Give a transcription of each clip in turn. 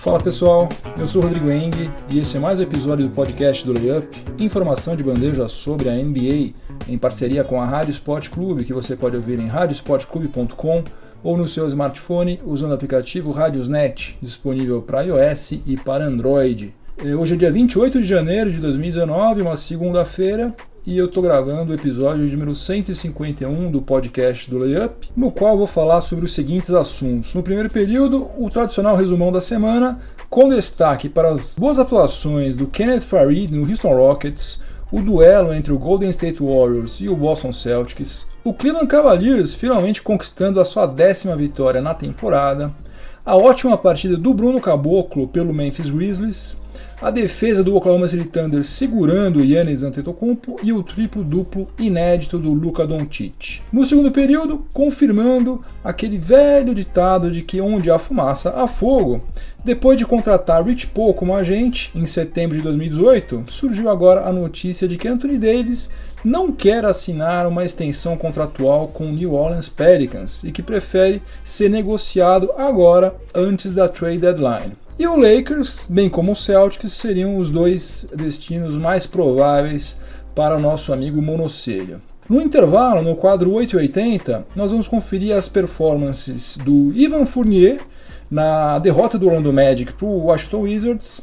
Fala pessoal, eu sou o Rodrigo Eng e esse é mais um episódio do podcast do Layup, informação de bandeja sobre a NBA, em parceria com a Rádio Sport Clube, que você pode ouvir em radiosportclube.com ou no seu smartphone usando o aplicativo Radiosnet, disponível para iOS e para Android. Hoje é dia 28 de janeiro de 2019, uma segunda-feira, e eu estou gravando o episódio número 151 do podcast do Layup, no qual vou falar sobre os seguintes assuntos. No primeiro período, o tradicional resumão da semana, com destaque para as boas atuações do Kenneth Faried no Houston Rockets, o duelo entre o Golden State Warriors e o Boston Celtics, o Cleveland Cavaliers finalmente conquistando a sua 10ª vitória na temporada, a ótima partida do Bruno Caboclo pelo Memphis Grizzlies, a defesa do Oklahoma City Thunder segurando o Giannis Antetokounmpo e o triplo-duplo inédito do Luka Doncic. No segundo período, confirmando aquele velho ditado de que onde há fumaça há fogo, depois de contratar Rich Paul como agente em setembro de 2018, surgiu agora a notícia de que Anthony Davis não quer assinar uma extensão contratual com o New Orleans Pelicans e que prefere ser negociado agora antes da trade deadline. E o Lakers, bem como o Celtics, seriam os dois destinos mais prováveis para o nosso amigo Monocelha. No intervalo, no quadro 880, nós vamos conferir as performances do Evan Fournier na derrota do Orlando Magic para o Washington Wizards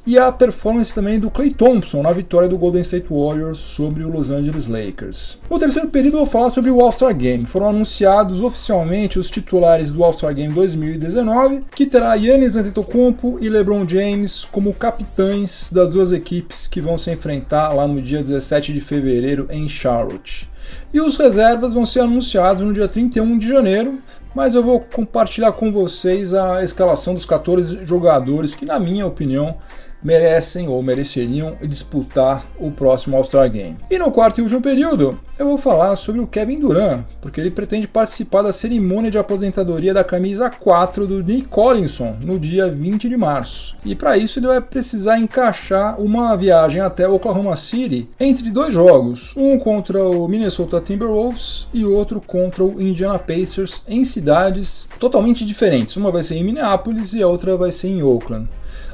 e a performance também do Klay Thompson na vitória do Golden State Warriors sobre o Los Angeles Lakers. No terceiro período eu vou falar sobre o All-Star Game. Foram anunciados oficialmente os titulares do All-Star Game 2019, que terá Giannis Antetokounmpo e LeBron James como capitães das duas equipes que vão se enfrentar lá no dia 17 de fevereiro em Charlotte. E os reservas vão ser anunciados no dia 31 de janeiro, mas eu vou compartilhar com vocês a escalação dos 14 jogadores que, na minha opinião, merecem ou mereceriam disputar o próximo All-Star Game. E no quarto e último período, eu vou falar sobre o Kevin Durant, porque ele pretende participar da cerimônia de aposentadoria da camisa 4 do Nick Collinson no dia 20 de março. E para isso ele vai precisar encaixar uma viagem até Oklahoma City entre dois jogos, um contra o Minnesota Timberwolves e outro contra o Indiana Pacers em cidades totalmente diferentes. Uma vai ser em Minneapolis e a outra vai ser em Oakland.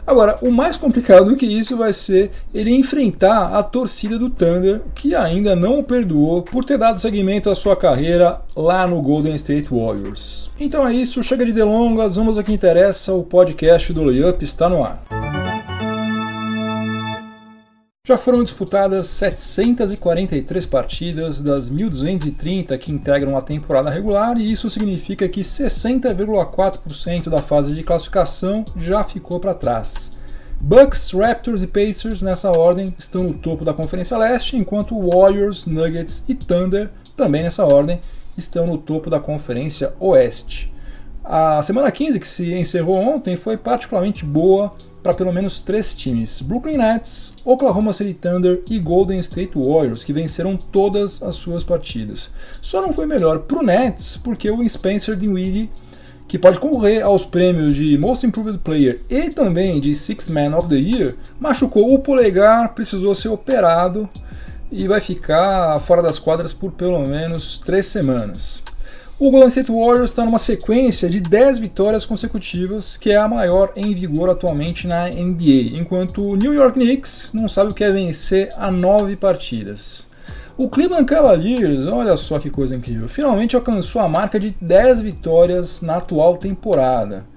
Agora, o mais complicado do que isso vai ser ele enfrentar a torcida do Thunder, que ainda não o perdoou por ter dado seguimento à sua carreira lá no Golden State Warriors. Então é isso, chega de delongas, vamos ao que interessa, o podcast do Layup está no ar. Já foram disputadas 743 partidas das 1.230 que integram a temporada regular e isso significa que 60,4% da fase de classificação já ficou para trás. Bucks, Raptors e Pacers nessa ordem estão no topo da Conferência Leste, enquanto Warriors, Nuggets e Thunder, também nessa ordem, estão no topo da Conferência Oeste. A semana 15, que se encerrou ontem, foi particularmente boa para pelo menos 3 times: Brooklyn Nets, Oklahoma City Thunder e Golden State Warriors, que venceram todas as suas partidas. Só não foi melhor para o Nets porque o Spencer Dinwiddie, que pode concorrer aos prêmios de Most Improved Player e também de Sixth Man of the Year, machucou o polegar, precisou ser operado e vai ficar fora das quadras por pelo menos 3 semanas. O Golden State Warriors está numa sequência de 10 vitórias consecutivas, que é a maior em vigor atualmente na NBA, enquanto o New York Knicks não sabe o que é vencer a 9 partidas. O Cleveland Cavaliers, olha só que coisa incrível, finalmente alcançou a marca de 10 vitórias na atual temporada.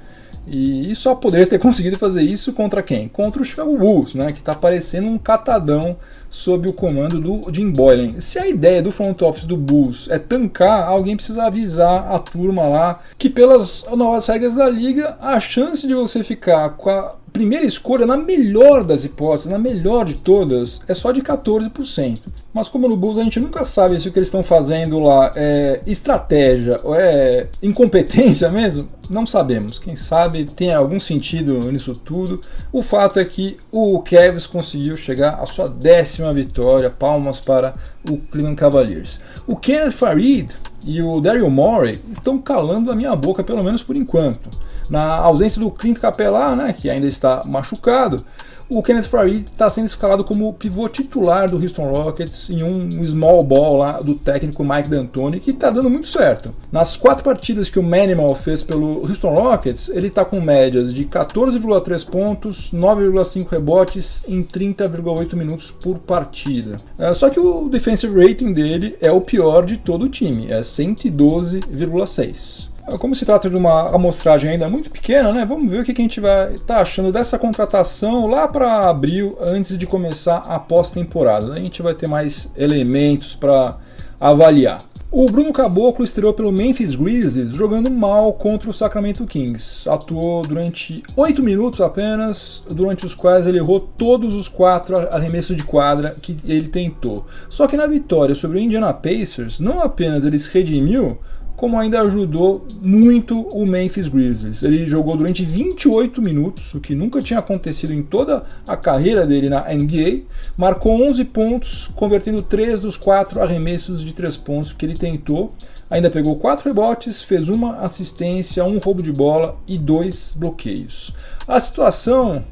E só poderia ter conseguido fazer isso contra quem? Contra o Chicago Bulls, né, que está parecendo um catadão sob o comando do Jim Boylen. Se a ideia do front office do Bulls é tancar, alguém precisa avisar a turma lá que pelas novas regras da liga, a chance de você ficar com a primeira escolha, na melhor das hipóteses, na melhor de todas, é só de 14%. Mas como no Bulls a gente nunca sabe se o que eles estão fazendo lá é estratégia ou é incompetência mesmo, não sabemos. Quem sabe tem algum sentido nisso tudo. O fato é que o Cavs conseguiu chegar à sua 10ª vitória, palmas para o Cleveland Cavaliers. O Kenneth Faried e o Daryl Morey estão calando a minha boca, pelo menos por enquanto. Na ausência do Clint Capela, né, que ainda está machucado, o Kenneth Faried está sendo escalado como pivô titular do Houston Rockets em um small ball lá do técnico Mike D'Antoni, que está dando muito certo. Nas 4 partidas que o Manimal fez pelo Houston Rockets, ele está com médias de 14,3 pontos, 9,5 rebotes em 30,8 minutos por partida. Só que o defensive rating dele é o pior de todo o time, é 112,6. Como se trata de uma amostragem ainda muito pequena, né? Vamos ver o que a gente vai estar achando dessa contratação lá para abril, antes de começar a pós-temporada. A gente vai ter mais elementos para avaliar. O Bruno Caboclo estreou pelo Memphis Grizzlies jogando mal contra o Sacramento Kings. Atuou durante 8 minutos apenas, durante os quais ele errou todos os 4 arremessos de quadra que ele tentou. Só que na vitória sobre o Indiana Pacers, não apenas ele se redimiu, como ainda ajudou muito o Memphis Grizzlies. Ele jogou durante 28 minutos, o que nunca tinha acontecido em toda a carreira dele na NBA, marcou 11 pontos, convertendo 3 dos 4 arremessos de 3 pontos que ele tentou, ainda pegou 4 rebotes, fez 1 assistência, 1 roubo de bola e 2 bloqueios. A situação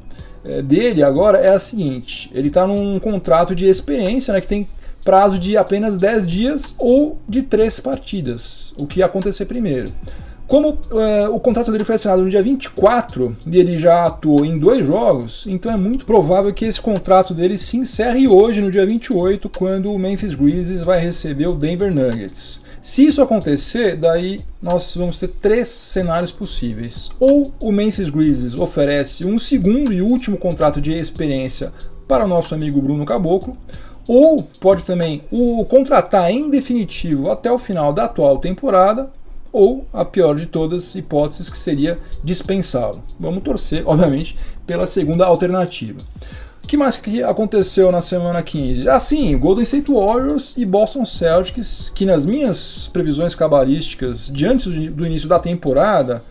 dele agora é a seguinte: ele está num contrato de experiência, né, que tem prazo de apenas 10 dias ou de 3 partidas, o que ia acontecer primeiro. Como o contrato dele foi assinado no dia 24 e ele já atuou em 2 jogos, então é muito provável que esse contrato dele se encerre hoje, no dia 28, quando o Memphis Grizzlies vai receber o Denver Nuggets. Se isso acontecer, daí nós vamos ter 3 cenários possíveis. Ou o Memphis Grizzlies oferece um segundo e último contrato de experiência para o nosso amigo Bruno Caboclo, ou pode também o contratar em definitivo até o final da atual temporada, ou a pior de todas as hipóteses, que seria dispensá-lo. Vamos torcer, obviamente, pela segunda alternativa. O que mais que aconteceu na semana 15? Assim, Golden State Warriors e Boston Celtics, que nas minhas previsões cabalísticas, diante do início da temporada,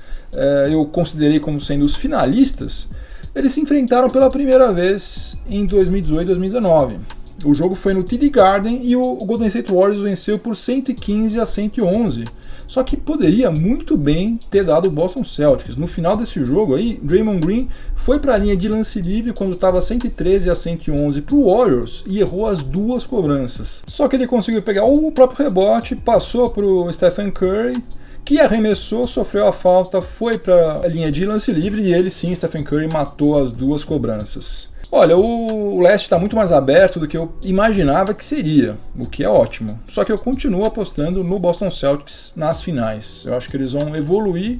eu considerei como sendo os finalistas, eles se enfrentaram pela primeira vez em 2018 e 2019. O jogo foi no TD Garden e o Golden State Warriors venceu por 115-111. Só que poderia muito bem ter dado o Boston Celtics. No final desse jogo aí, Draymond Green foi para a linha de lance livre quando estava 113-111 para o Warriors e errou as 2 cobranças. Só que ele conseguiu pegar o próprio rebote, passou para o Stephen Curry, que arremessou, sofreu a falta, foi para a linha de lance livre e ele sim, Stephen Curry, matou as 2 cobranças. Olha, o leste está muito mais aberto do que eu imaginava que seria, o que é ótimo. Só que eu continuo apostando no Boston Celtics nas finais. Eu acho que eles vão evoluir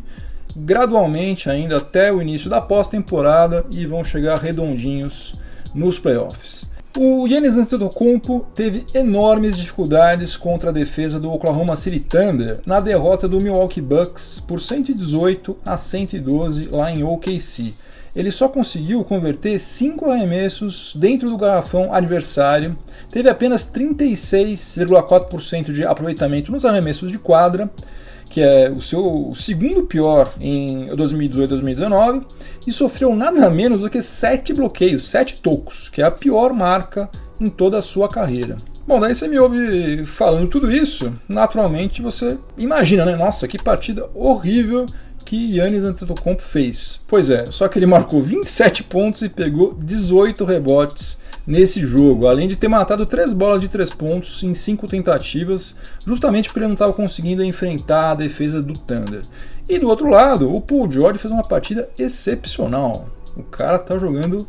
gradualmente ainda até o início da pós-temporada e vão chegar redondinhos nos playoffs. O Giannis Antetokounmpo teve enormes dificuldades contra a defesa do Oklahoma City Thunder na derrota do Milwaukee Bucks por 118-112 lá em OKC. Ele só conseguiu converter 5 arremessos dentro do garrafão adversário, teve apenas 36,4% de aproveitamento nos arremessos de quadra, que é o seu segundo pior em 2018 e 2019, e sofreu nada menos do que 7 bloqueios, 7 tocos, que é a pior marca em toda a sua carreira. Bom, daí você me ouve falando tudo isso, naturalmente você imagina, né? Nossa, que partida horrível que Giannis Antetokounmpo fez. Pois é, só que ele marcou 27 pontos e pegou 18 rebotes nesse jogo, além de ter matado 3 bolas de 3 pontos em 5 tentativas, justamente porque ele não estava conseguindo enfrentar a defesa do Thunder. E do outro lado, o Paul George fez uma partida excepcional. O cara tá jogando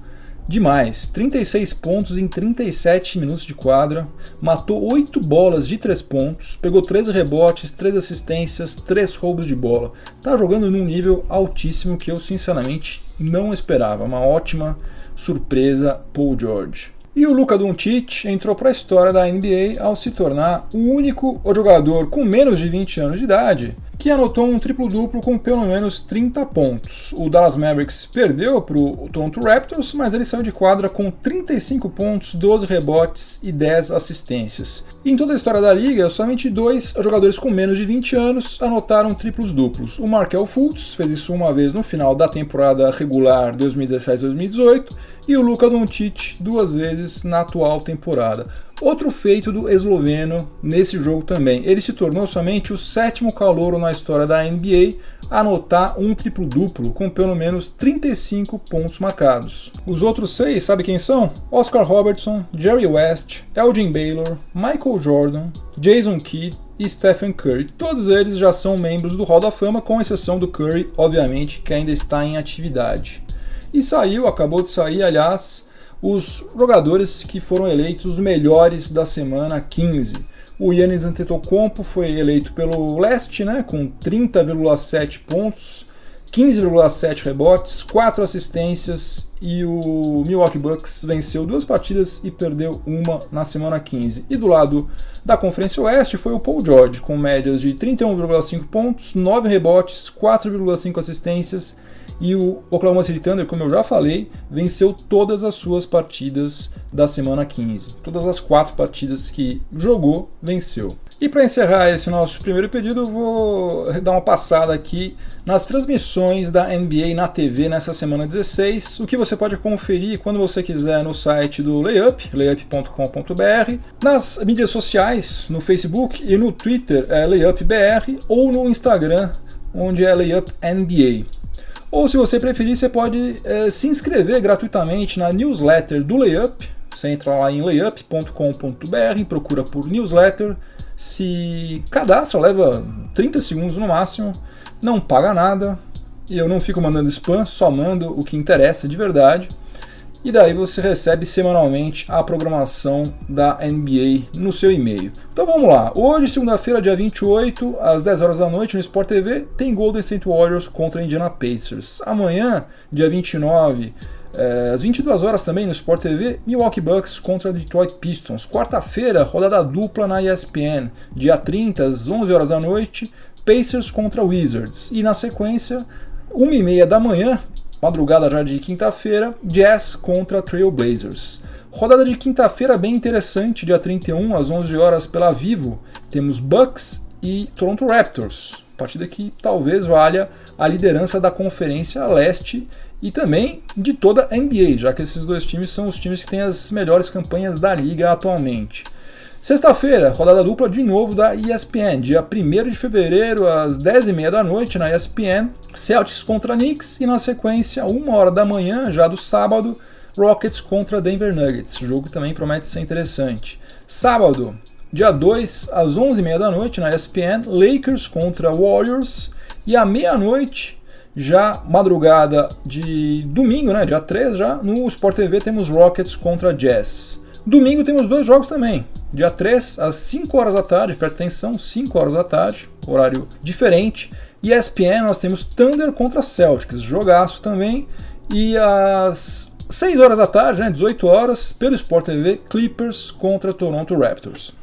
demais, 36 pontos em 37 minutos de quadra, matou 8 bolas de 3 pontos, pegou 13 rebotes, 3 assistências, 3 roubos de bola. Tá jogando num nível altíssimo que eu sinceramente não esperava. Uma ótima surpresa, Paul George. E o Luka Doncic entrou para a história da NBA ao se tornar o único jogador com menos de 20 anos de idade que anotou um triplo-duplo com pelo menos 30 pontos. O Dallas Mavericks perdeu para o Toronto Raptors, mas ele saiu de quadra com 35 pontos, 12 rebotes e 10 assistências. E em toda a história da liga, somente 2 jogadores com menos de 20 anos anotaram triplos-duplos. O Markelle Fultz fez isso uma vez no final da temporada regular 2017-2018 e o Luka Doncic 2 vezes na atual temporada. Outro feito do esloveno nesse jogo também, ele se tornou somente o 7º calouro na história da NBA a anotar um triplo-duplo com pelo menos 35 pontos marcados. Os outros 6, sabe quem são? Oscar Robertson, Jerry West, Elgin Baylor, Michael Jordan, Jason Kidd e Stephen Curry. Todos eles já são membros do Hall da Fama, com exceção do Curry, obviamente, que ainda está em atividade. E acabou de sair, aliás, os jogadores que foram eleitos os melhores da semana 15. O Giannis Antetokounmpo foi eleito pelo leste, né, com 30,7 pontos, 15,7 rebotes, 4 assistências, e o Milwaukee Bucks venceu 2 partidas e perdeu uma na semana 15. E do lado da Conferência Oeste foi o Paul George, com médias de 31,5 pontos, 9 rebotes, 4,5 assistências, e o Oklahoma City Thunder, como eu já falei, venceu todas as suas partidas da semana 15. Todas as 4 partidas que jogou, venceu. E para encerrar esse nosso primeiro período, eu vou dar uma passada aqui nas transmissões da NBA na TV nessa semana 16, o que você pode conferir quando você quiser no site do Layup, layup.com.br, nas mídias sociais, no Facebook e no Twitter, LayupBR, ou no Instagram, onde é LayupNBA. Ou, se você preferir, você pode se inscrever gratuitamente na newsletter do Layup. Você entra lá em layup.com.br, procura por newsletter, se cadastra, leva 30 segundos no máximo, não paga nada, e eu não fico mandando spam, só mando o que interessa de verdade. E daí você recebe semanalmente a programação da NBA no seu e-mail. Então vamos lá, hoje, segunda-feira, dia 28, às 10 horas da noite no Sport TV, tem Golden State Warriors contra Indiana Pacers. Amanhã, dia 29, às 22 horas também no Sport TV, Milwaukee Bucks contra Detroit Pistons. Quarta-feira, rodada dupla na ESPN. Dia 30, às 11 horas da noite, Pacers contra Wizards. E na sequência, 1h30 da manhã, madrugada já de quinta-feira, Jazz contra Trail Blazers. Rodada de quinta-feira bem interessante, dia 31, às 11 horas pela Vivo, temos Bucks e Toronto Raptors. Partida que talvez valha a liderança da Conferência Leste e também de toda a NBA, já que esses dois times são os times que têm as melhores campanhas da liga atualmente. Sexta-feira, rodada dupla de novo da ESPN, dia 1º de fevereiro, às 10h30 da noite na ESPN, Celtics contra Knicks, e na sequência, 1h da manhã, já do sábado, Rockets contra Denver Nuggets. O jogo também promete ser interessante. Sábado, dia 2, às 11h30 da noite na ESPN, Lakers contra Warriors, e à meia-noite, já madrugada de domingo, né, dia 3, já no Sport TV temos Rockets contra Jazz. Domingo temos 2 jogos também. Dia 3, às 5 horas da tarde, presta atenção, 5 horas da tarde, horário diferente. E ESPN nós temos Thunder contra Celtics, jogaço também. E às 6 horas da tarde, né, 18 horas, pelo Sport TV, Clippers contra Toronto Raptors.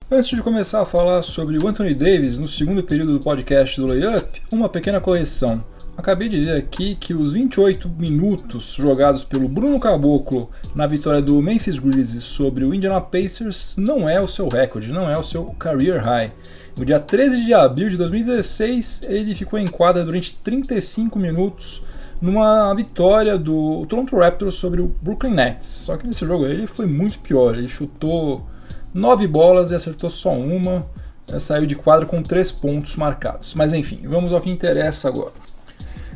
Antes de começar a falar sobre o Anthony Davis no segundo período do podcast do Layup, uma pequena correção. Acabei de ver aqui que os 28 minutos jogados pelo Bruno Caboclo na vitória do Memphis Grizzlies sobre o Indiana Pacers não é o seu recorde, não é o seu career high. No dia 13 de abril de 2016, ele ficou em quadra durante 35 minutos numa vitória do Toronto Raptors sobre o Brooklyn Nets. Só que nesse jogo ele foi muito pior, ele chutou 9 bolas e acertou só uma, saiu de quadra com 3 pontos marcados. Mas enfim, vamos ao que interessa agora.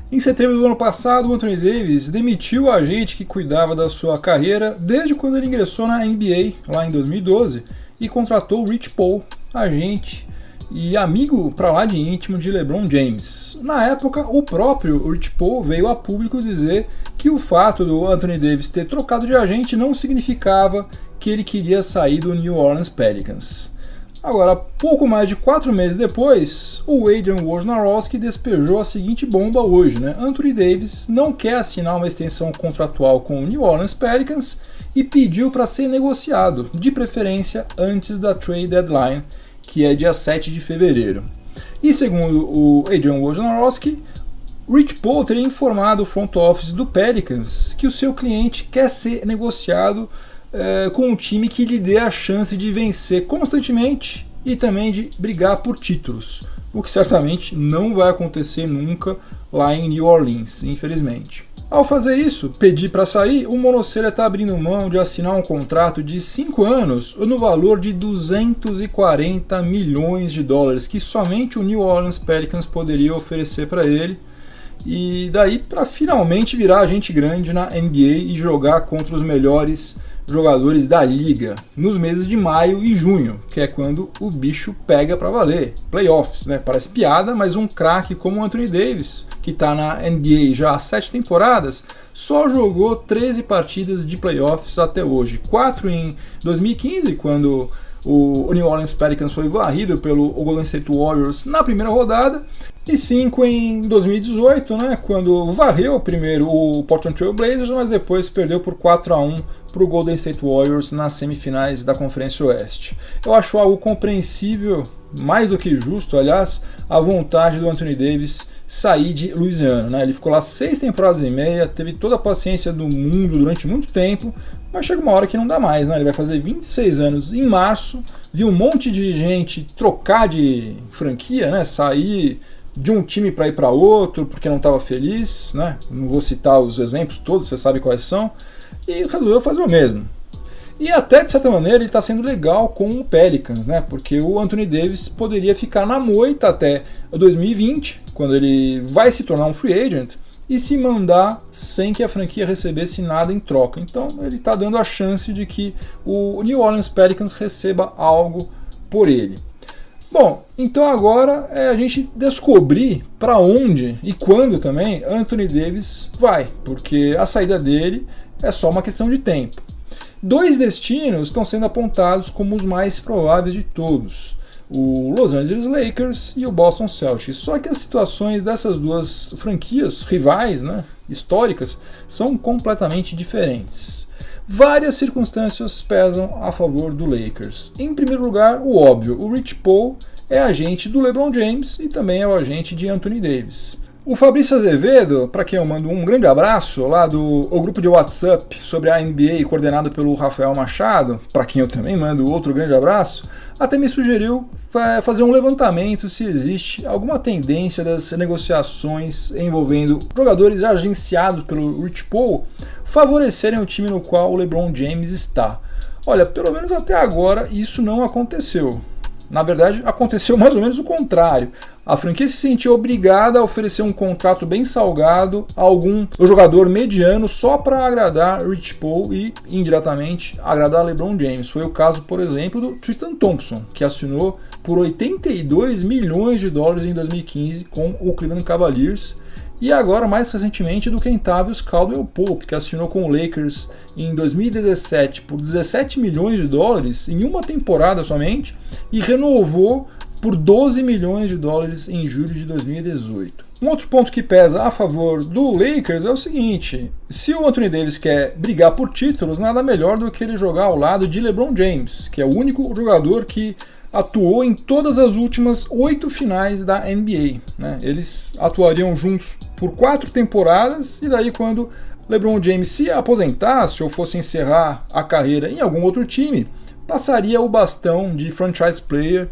Em setembro do ano passado, o Anthony Davis demitiu o agente que cuidava da sua carreira desde quando ele ingressou na NBA, lá em 2012, e contratou o Rich Paul, agente e amigo pra lá de íntimo de LeBron James. Na época, o próprio Rich Paul veio a público dizer que o fato do Anthony Davis ter trocado de agente não significava que ele queria sair do New Orleans Pelicans. Agora, pouco mais de 4 meses depois, o Adrian Wojnarowski despejou a seguinte bomba hoje, né? Anthony Davis não quer assinar uma extensão contratual com o New Orleans Pelicans e pediu para ser negociado, de preferência antes da trade deadline, que é dia 7 de fevereiro. E segundo o Adrian Wojnarowski, Rich Paul teria informado o front office do Pelicans que o seu cliente quer ser negociado com um time que lhe dê a chance de vencer constantemente e também de brigar por títulos, o que certamente não vai acontecer nunca lá em New Orleans, infelizmente. Ao fazer isso, pedir para sair, o Monocelha está abrindo mão de assinar um contrato de 5 anos no valor de 240 milhões de dólares, que somente o New Orleans Pelicans poderia oferecer para ele, e daí para finalmente virar agente grande na NBA e jogar contra os melhores jogadores da liga nos meses de maio e junho, que é quando o bicho pega para valer. Playoffs, né? Parece piada, mas um craque como o Anthony Davis, que está na NBA já há 7 temporadas, só jogou 13 partidas de playoffs até hoje. 4 em 2015, quando o New Orleans Pelicans foi varrido pelo Golden State Warriors na primeira rodada, e 5 em 2018, né, quando varreu primeiro o Portland Trail Blazers, mas depois perdeu por 4-1 para o Golden State Warriors nas semifinais da Conferência Oeste. Eu acho algo compreensível, mais do que justo, aliás, a vontade do Anthony Davis sair de Louisiana, né? Ele ficou lá 6 temporadas e meia, teve toda a paciência do mundo durante muito tempo, mas chega uma hora que não dá mais, né? Ele vai fazer 26 anos em março, viu um monte de gente trocar de franquia, né? Sair de um time para ir para outro porque não estava feliz, né? Não vou citar os exemplos todos, você sabe quais são, e resolveu fazer o mesmo. E até, de certa maneira, ele está sendo legal com o Pelicans, né? Porque o Anthony Davis poderia ficar na moita até 2020, quando ele vai se tornar um free agent, e se mandar sem que a franquia recebesse nada em troca. Então ele está dando a chance de que o New Orleans Pelicans receba algo por ele. Bom, então agora é a gente descobrir para onde e quando também Anthony Davis vai, porque a saída dele é só uma questão de tempo. 2 destinos estão sendo apontados como os mais prováveis de todos: o Los Angeles Lakers e o Boston Celtics. Só que as situações dessas duas franquias rivais, né, históricas, são completamente diferentes. Várias circunstâncias pesam a favor do Lakers. Em primeiro lugar, o óbvio: o Rich Paul é agente do LeBron James e também é o agente de Anthony Davis. O Fabrício Azevedo, para quem eu mando um grande abraço, lá do grupo de WhatsApp sobre a NBA, coordenado pelo Rafael Machado, para quem eu também mando outro grande abraço, até me sugeriu fazer um levantamento se existe alguma tendência das negociações envolvendo jogadores agenciados pelo Rich Paul favorecerem o time no qual o LeBron James está. Olha, pelo menos até agora isso não aconteceu. Na verdade, aconteceu mais ou menos o contrário. A franquia se sentiu obrigada a oferecer um contrato bem salgado a algum jogador mediano só para agradar Rich Paul e, indiretamente, agradar LeBron James. Foi o caso, por exemplo, do Tristan Thompson, que assinou por 82 milhões de dólares em 2015 com o Cleveland Cavaliers, e agora, mais recentemente, do Kentavious Caldwell-Pope, que assinou com o Lakers em 2017 por 17 milhões de dólares em uma temporada somente e renovou por 12 milhões de dólares em julho de 2018. Um outro ponto que pesa a favor do Lakers é o seguinte: se o Anthony Davis quer brigar por títulos, nada melhor do que ele jogar ao lado de LeBron James, que é o único jogador que atuou em todas as últimas 8 finais da NBA, né? Eles atuariam juntos por 4 temporadas, e daí quando LeBron James se aposentasse ou fosse encerrar a carreira em algum outro time, passaria o bastão de franchise player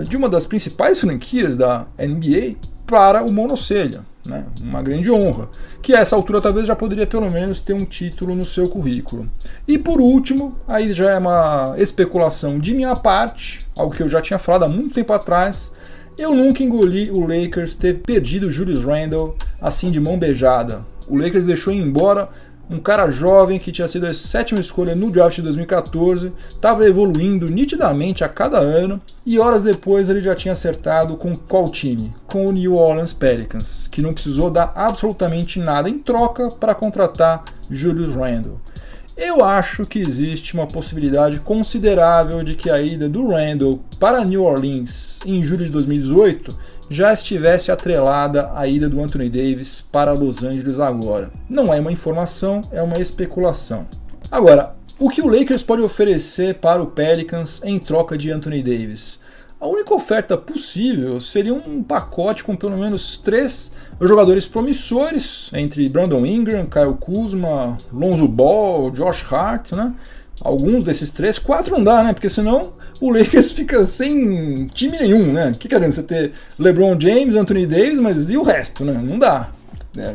de uma das principais franquias da NBA para o Monocelha, né? Uma grande honra, que a essa altura talvez já poderia pelo menos ter um título no seu currículo. E por último, aí já é uma especulação de minha parte, algo que eu já tinha falado há muito tempo atrás: eu nunca engoli o Lakers ter perdido o Julius Randle assim de mão beijada. O Lakers deixou ir embora um cara jovem que tinha sido a 7ª escolha no draft de 2014, estava evoluindo nitidamente a cada ano, e horas depois ele já tinha acertado com qual time? Com o New Orleans Pelicans, que não precisou dar absolutamente nada em troca para contratar Julius Randle. Eu acho que existe uma possibilidade considerável de que a ida do Randle para New Orleans em julho de 2018 já estivesse atrelada à ida do Anthony Davis para Los Angeles agora. Não é uma informação, é uma especulação. Agora, o que o Lakers pode oferecer para o Pelicans em troca de Anthony Davis? A única oferta possível seria um pacote com pelo menos 3 jogadores promissores, entre Brandon Ingram, Kyle Kuzma, Lonzo Ball, Josh Hart, né? Alguns desses 3, 4 não dá, né? Porque senão o Lakers fica sem time nenhum, né? Que querendo você ter LeBron James, Anthony Davis, mas e o resto, né? Não dá.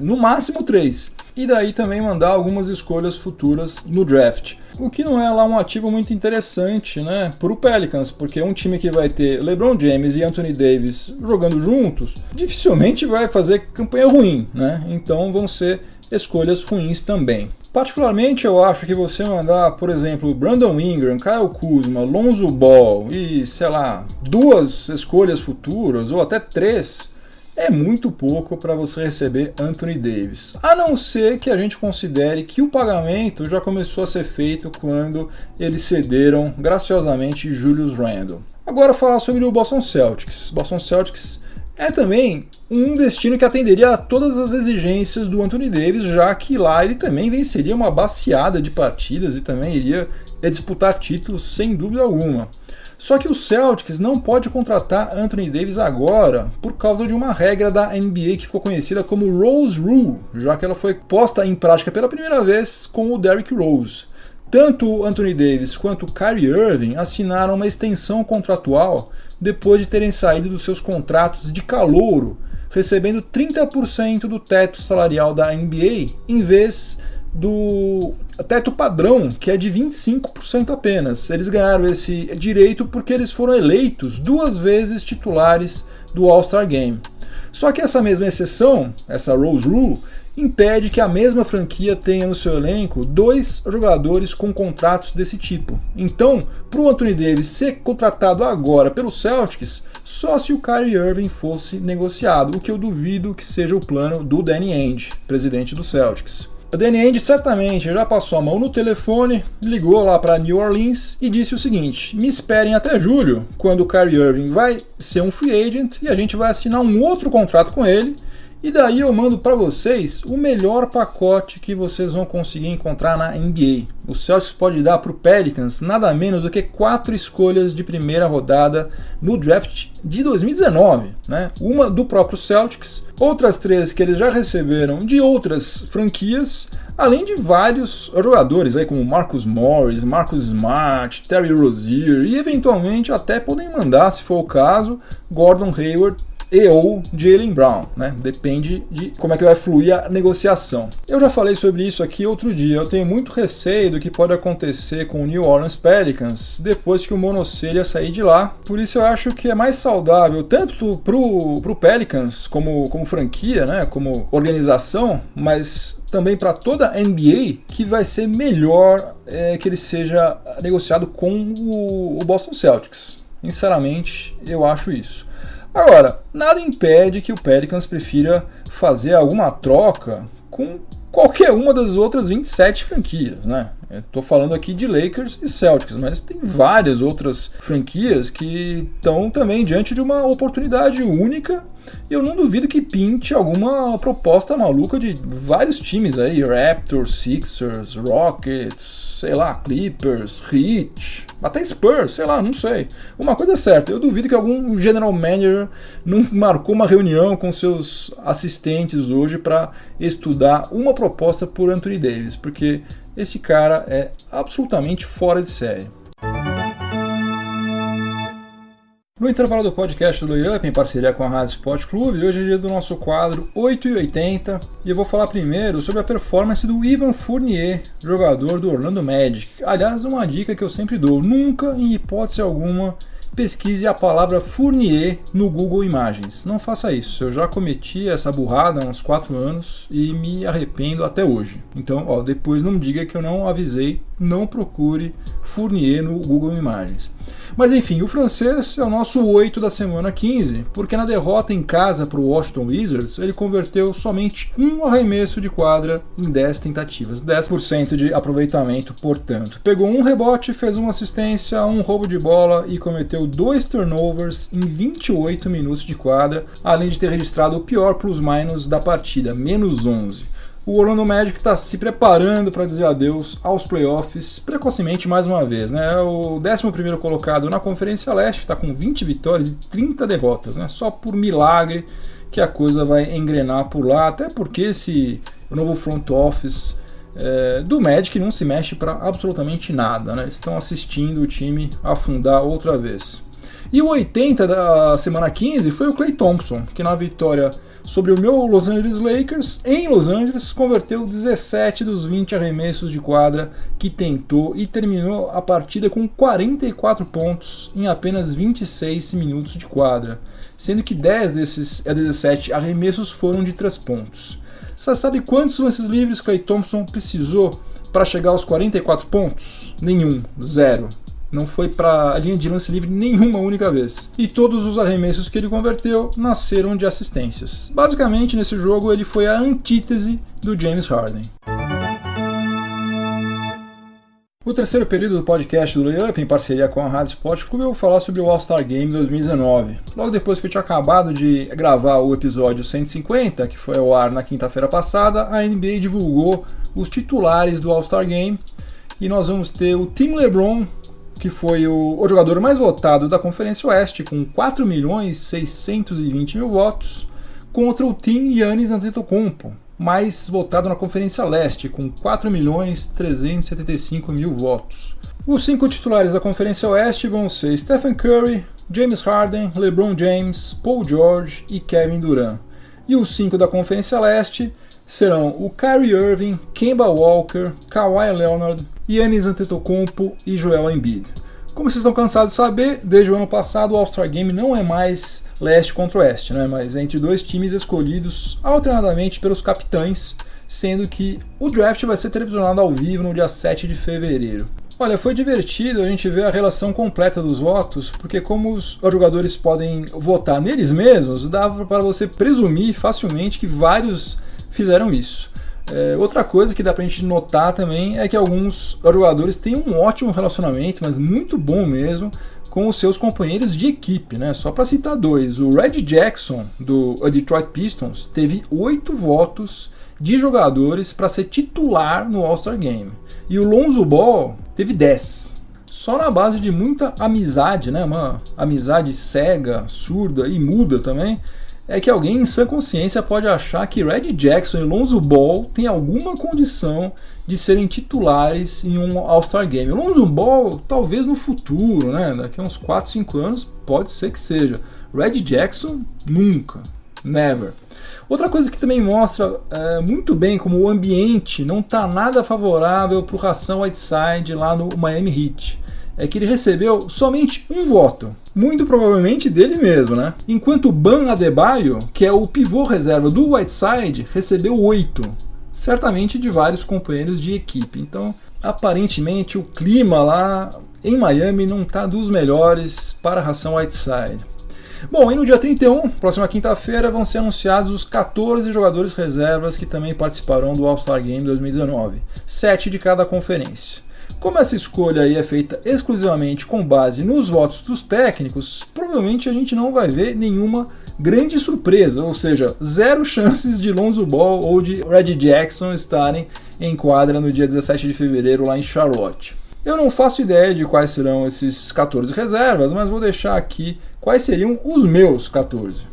no máximo 3. E daí também mandar algumas escolhas futuras no draft. O que não é lá um ativo muito interessante, né, para o Pelicans, porque um time que vai ter LeBron James e Anthony Davis jogando juntos, dificilmente vai fazer campanha ruim, né? Então vão ser escolhas ruins também. Particularmente eu acho que você mandar, por exemplo, Brandon Ingram, Kyle Kuzma, Lonzo Ball e, sei lá, 2 escolhas futuras ou até 3, é muito pouco para você receber Anthony Davis. A não ser que a gente considere que o pagamento já começou a ser feito quando eles cederam graciosamente Julius Randle. Agora falar sobre o Boston Celtics. Boston Celtics é também um destino que atenderia a todas as exigências do Anthony Davis, já que lá ele também venceria uma baciada de partidas e também iria disputar títulos sem dúvida alguma. Só que o Celtics não pode contratar Anthony Davis agora por causa de uma regra da NBA que ficou conhecida como Rose Rule, já que ela foi posta em prática pela primeira vez com o Derrick Rose. Tanto o Anthony Davis quanto o Kyrie Irving assinaram uma extensão contratual depois de terem saído dos seus contratos de calouro, recebendo 30% do teto salarial da NBA em vez do teto padrão, que é de 25% apenas. Eles ganharam esse direito porque eles foram eleitos 2 vezes titulares do All-Star Game. Só que essa mesma exceção, essa Rose Rule, impede que a mesma franquia tenha no seu elenco 2 jogadores com contratos desse tipo. Então, para o Anthony Davis ser contratado agora pelo Celtics, só se o Kyrie Irving fosse negociado, o que eu duvido que seja o plano do Danny Ainge, presidente do Celtics. O Danny Ainge certamente já passou a mão no telefone, ligou lá para New Orleans e disse o seguinte: me esperem até julho, quando o Kyrie Irving vai ser um free agent e a gente vai assinar um outro contrato com ele, e daí eu mando para vocês o melhor pacote que vocês vão conseguir encontrar na NBA. O Celtics pode dar para o Pelicans nada menos do que 4 escolhas de primeira rodada no draft de 2019, né? Uma do próprio Celtics, outras 3 que eles já receberam de outras franquias, além de vários jogadores aí como Marcus Morris, Marcus Smart, Terry Rozier e eventualmente até podem mandar, se for o caso, Gordon Hayward e ou Jaylen Brown, né? Depende de como é que vai fluir a negociação. Eu já falei sobre isso aqui outro dia, eu tenho muito receio do que pode acontecer com o New Orleans Pelicans depois que o Monocelha sair de lá, por isso eu acho que é mais saudável tanto pro Pelicans como franquia, né? Como organização, mas também para toda a NBA, que vai ser melhor que ele seja negociado com o Boston Celtics. Sinceramente, eu acho isso. Agora, nada impede que o Pelicans prefira fazer alguma troca com qualquer uma das outras 27 franquias, né? Estou falando aqui de Lakers e Celtics, mas tem várias outras franquias que estão também diante de uma oportunidade única. E eu não duvido que pinte alguma proposta maluca de vários times aí, Raptors, Sixers, Rockets, sei lá, Clippers, Heat, até Spurs, sei lá, não sei. Uma coisa é certa, eu duvido que algum general manager não marcou uma reunião com seus assistentes hoje para estudar uma proposta por Anthony Davis, porque esse cara é absolutamente fora de série. No intervalo do podcast do Layup, em parceria com a Rádio Sport Clube, hoje é dia do nosso quadro 8/80 e eu vou falar primeiro sobre a performance do Evan Fournier, jogador do Orlando Magic. Aliás, uma dica que eu sempre dou: nunca, em hipótese alguma, pesquise a palavra Fournier no Google Imagens. Não faça isso, eu já cometi essa burrada há uns 4 anos e me arrependo até hoje. Então, depois não diga que eu não avisei, não procure Fournier no Google Imagens. Mas enfim, o francês é o nosso 8 da semana 15, porque na derrota em casa para o Washington Wizards, ele converteu somente um arremesso de quadra em 10 tentativas, 10% de aproveitamento, portanto. Pegou um rebote, fez uma assistência, um roubo de bola e cometeu 2 turnovers em 28 minutos de quadra, além de ter registrado o pior plus-minus da partida, -11. O Orlando Magic está se preparando para dizer adeus aos playoffs precocemente mais uma vez, né? É o 11º colocado na Conferência Leste, está com 20 vitórias e 30 derrotas, né? Só por milagre que a coisa vai engrenar por lá, até porque o novo front office do Magic não se mexe para absolutamente nada, né? Estão assistindo o time afundar outra vez. E o 80 da semana 15 foi o Klay Thompson, que na vitória sobre o meu Los Angeles Lakers, em Los Angeles, converteu 17 dos 20 arremessos de quadra que tentou e terminou a partida com 44 pontos em apenas 26 minutos de quadra, sendo que 10 desses 17 arremessos foram de 3 pontos. Você sabe quantos lances livres Klay Thompson precisou para chegar aos 44 pontos? Nenhum, zero. Não foi para a linha de lance livre nenhuma única vez. E todos os arremessos que ele converteu nasceram de assistências. Basicamente, nesse jogo, ele foi a antítese do James Harden. No terceiro período do podcast do Layup, em parceria com a Rádio Sport Clube, eu vou falar sobre o All-Star Game 2019. Logo depois que eu tinha acabado de gravar o episódio 150, que foi ao ar na quinta-feira passada, a NBA divulgou os titulares do All-Star Game e nós vamos ter o Team LeBron, que foi o jogador mais votado da Conferência Oeste, com 4.620.000 votos, contra o Team Giannis Antetokounmpo, mais votado na Conferência Leste, com 4.375.000 votos. Os 5 titulares da Conferência Oeste vão ser Stephen Curry, James Harden, LeBron James, Paul George e Kevin Durant. E os 5 da Conferência Leste serão o Kyrie Irving, Kemba Walker, Kawhi Leonard, Giannis Antetokounmpo e Joel Embiid. Como vocês estão cansados de saber, desde o ano passado o All-Star Game não é mais leste contra oeste, né? Mas é entre 2 times escolhidos alternadamente pelos capitães, sendo que o draft vai ser televisionado ao vivo no dia 7 de fevereiro. Olha, foi divertido a gente ver a relação completa dos votos, porque como os jogadores podem votar neles mesmos, dava para você presumir facilmente que vários fizeram isso. Outra coisa que dá pra gente notar também é que alguns jogadores têm um ótimo relacionamento, mas muito bom mesmo, com os seus companheiros de equipe, né? Só para citar 2, o Reggie Jackson, do Detroit Pistons, teve 8 votos de jogadores para ser titular no All-Star Game. E o Lonzo Ball teve 10. Só na base de muita amizade, né? Uma amizade cega, surda e muda também, é que alguém em sã consciência pode achar que Reggie Jackson e Lonzo Ball têm alguma condição de serem titulares em um All-Star Game. O Lonzo Ball, talvez no futuro, né? Daqui a uns 4, 5 anos, pode ser que seja. Reggie Jackson, nunca. Never. Outra coisa que também mostra muito bem como o ambiente não está nada favorável para o Hassan Whiteside lá no Miami Heat é que ele recebeu somente um voto, muito provavelmente dele mesmo, né? Enquanto o Bam Adebayo, que é o pivô reserva do Whiteside, recebeu 8, certamente de vários companheiros de equipe. Então, aparentemente, o clima lá em Miami não está dos melhores para Hassan Whiteside. Bom, e no dia 31, próxima quinta-feira, vão ser anunciados os 14 jogadores reservas que também participarão do All-Star Game 2019, 7 de cada conferência. Como essa escolha aí é feita exclusivamente com base nos votos dos técnicos, provavelmente a gente não vai ver nenhuma grande surpresa, ou seja, 0 chances de Lonzo Ball ou de Reggie Jackson estarem em quadra no dia 17 de fevereiro lá em Charlotte. Eu não faço ideia de quais serão esses 14 reservas, mas vou deixar aqui quais seriam os meus 14.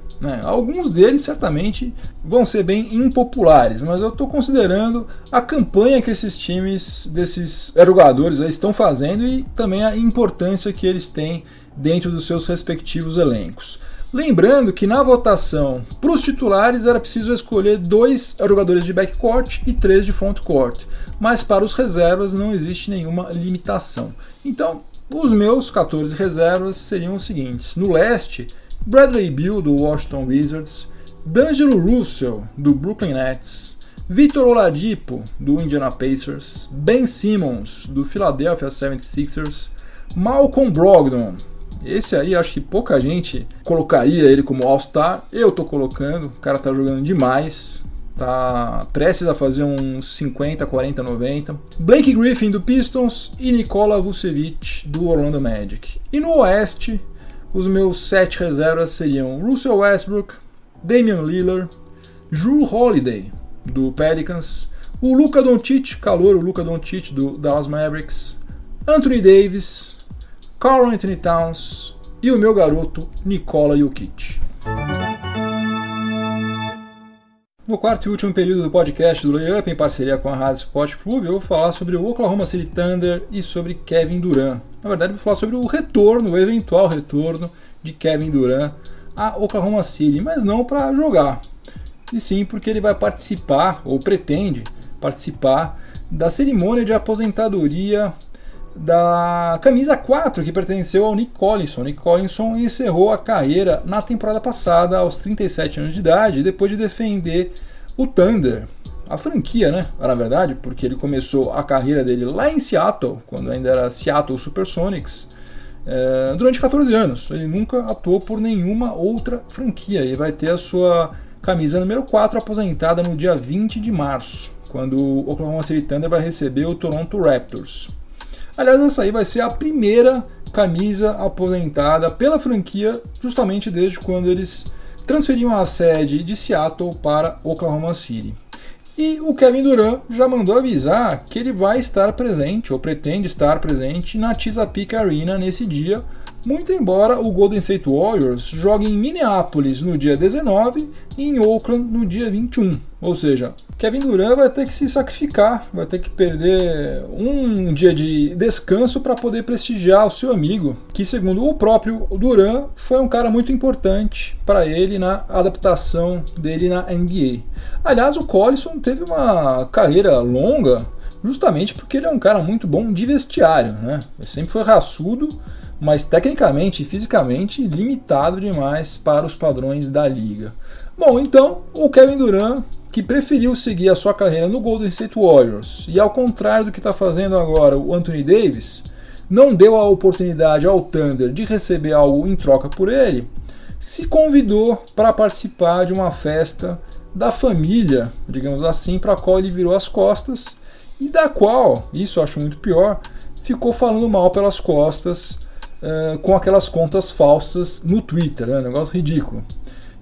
Alguns deles certamente vão ser bem impopulares, mas eu estou considerando a campanha que esses times, desses jogadores estão fazendo e também a importância que eles têm dentro dos seus respectivos elencos. Lembrando que na votação para os titulares era preciso escolher 2 jogadores de backcourt e 3 de frontcourt, mas para os reservas não existe nenhuma limitação. Então, os meus 14 reservas seriam os seguintes: no leste, Bradley Beal, do Washington Wizards, D'Angelo Russell, do Brooklyn Nets, Victor Oladipo, do Indiana Pacers, Ben Simmons, do Philadelphia 76ers, Malcolm Brogdon. Esse aí acho que pouca gente colocaria ele como All-Star, eu tô colocando, o cara tá jogando demais, tá prestes a fazer uns 50, 40, 90. Blake Griffin, do Pistons, e Nikola Vucevic, do Orlando Magic. E no oeste, os meus 7 reservas seriam Russell Westbrook, Damian Lillard, Jrue Holiday, do Pelicans, o Luka Doncic, calouro Luka Doncic, do Dallas Mavericks, Anthony Davis, Karl Anthony Towns e o meu garoto Nikola Jokic. No quarto e último período do podcast do Layup, em parceria com a Rádio Sport Clube, eu vou falar sobre o Oklahoma City Thunder e sobre Kevin Durant. Na verdade, vou falar sobre o retorno, o eventual retorno de Kevin Durant a Oklahoma City, mas não para jogar, e sim porque ele vai participar, ou pretende participar, da cerimônia de aposentadoria da camisa 4 que pertenceu ao Nick Collinson. Nick Collinson encerrou a carreira na temporada passada aos 37 anos de idade, depois de defender o Thunder, a franquia, né? Na verdade, porque ele começou a carreira dele lá em Seattle, quando ainda era Seattle Supersonics, durante 14 anos. Ele nunca atuou por nenhuma outra franquia e vai ter a sua camisa número 4 aposentada no dia 20 de março, quando o Oklahoma City Thunder vai receber o Toronto Raptors. Aliás, essa aí vai ser a primeira camisa aposentada pela franquia, justamente desde quando eles transferiam a sede de Seattle para Oklahoma City. E o Kevin Durant já mandou avisar que ele vai estar presente, ou pretende estar presente, na Chesapeake Arena nesse dia, muito embora o Golden State Warriors jogue em Minneapolis no dia 19 e em Oakland no dia 21. Ou seja, Kevin Durant vai ter que se sacrificar, vai ter que perder um dia de descanso para poder prestigiar o seu amigo, que segundo o próprio Durant foi um cara muito importante para ele na adaptação dele na NBA. Aliás, o Collison teve uma carreira longa justamente porque ele é um cara muito bom de vestiário, né? Ele sempre foi raçudo, mas tecnicamente e fisicamente limitado demais para os padrões da liga. Bom, então o Kevin Durant, que preferiu seguir a sua carreira no Golden State Warriors, e ao contrário do que está fazendo agora o Anthony Davis, não deu a oportunidade ao Thunder de receber algo em troca por ele, se convidou para participar de uma festa da família, digamos assim, para a qual ele virou as costas, e da qual, isso eu acho muito pior, ficou falando mal pelas costas, com aquelas contas falsas no Twitter, né? Um negócio ridículo.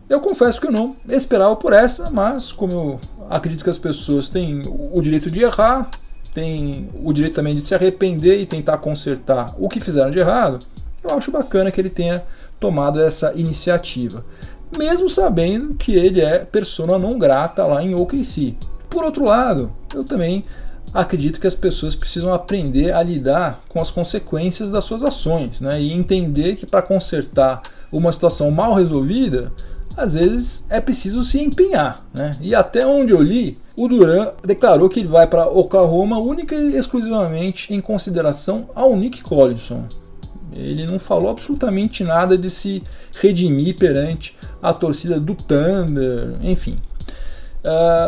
Eu confesso que eu não esperava por essa, mas como eu acredito que as pessoas têm o direito de errar, têm o direito também de se arrepender e tentar consertar o que fizeram de errado, eu acho bacana que ele tenha tomado essa iniciativa, mesmo sabendo que ele é persona non grata lá em OKC. Por outro lado, eu também acredito que as pessoas precisam aprender a lidar com as consequências das suas ações, né? E entender que para consertar uma situação mal resolvida, às vezes é preciso se empenhar, né? E até onde eu li, o Durant declarou que ele vai para Oklahoma única e exclusivamente em consideração ao Nick Collinson. Ele não falou absolutamente nada de se redimir perante a torcida do Thunder, enfim.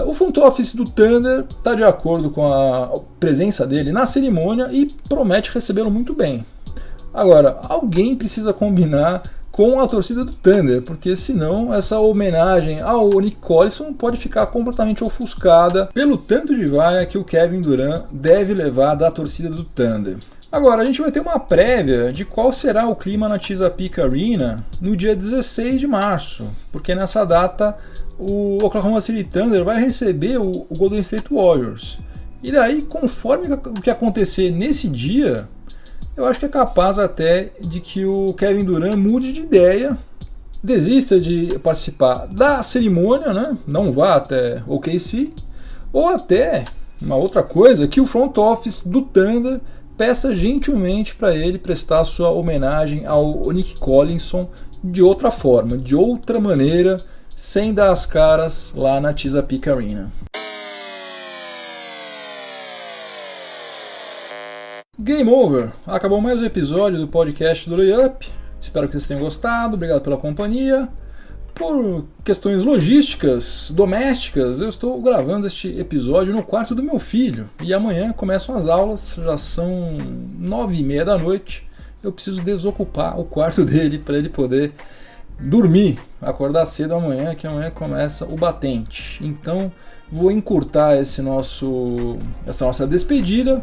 O front office do Thunder está de acordo com a presença dele na cerimônia e promete recebê-lo muito bem. Agora, alguém precisa combinar com a torcida do Thunder, porque senão essa homenagem ao Nick Collinson pode ficar completamente ofuscada pelo tanto de vaia que o Kevin Durant deve levar da torcida do Thunder. Agora, a gente vai ter uma prévia de qual será o clima na Chesapeake Arena no dia 16 de março, porque nessa data o Oklahoma City Thunder vai receber o Golden State Warriors. E daí, conforme o que acontecer nesse dia, eu acho que é capaz até de que o Kevin Durant mude de ideia, desista de participar da cerimônia, né? Não vá até OKC, ou até, uma outra coisa, que o front office do Thunder peça gentilmente para ele prestar sua homenagem ao Nick Collinson de outra forma, de outra maneira, sem dar as caras lá na Chesapeake Arena. Game over! Acabou mais um episódio do podcast do Layup. Espero que vocês tenham gostado, obrigado pela companhia. Por questões logísticas, domésticas, eu estou gravando este episódio no quarto do meu filho. E amanhã começam as aulas, já são 9h30 da noite. Eu preciso desocupar o quarto dele para ele poder dormir, acordar cedo amanhã, que amanhã começa o batente. Então vou encurtar essa nossa despedida.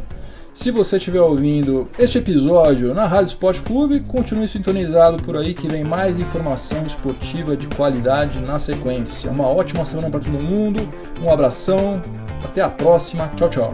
Se você estiver ouvindo este episódio na Rádio Sport Clube, continue sintonizado por aí que vem mais informação esportiva de qualidade na sequência. Uma ótima semana para todo mundo, um abração, até a próxima, tchau, tchau.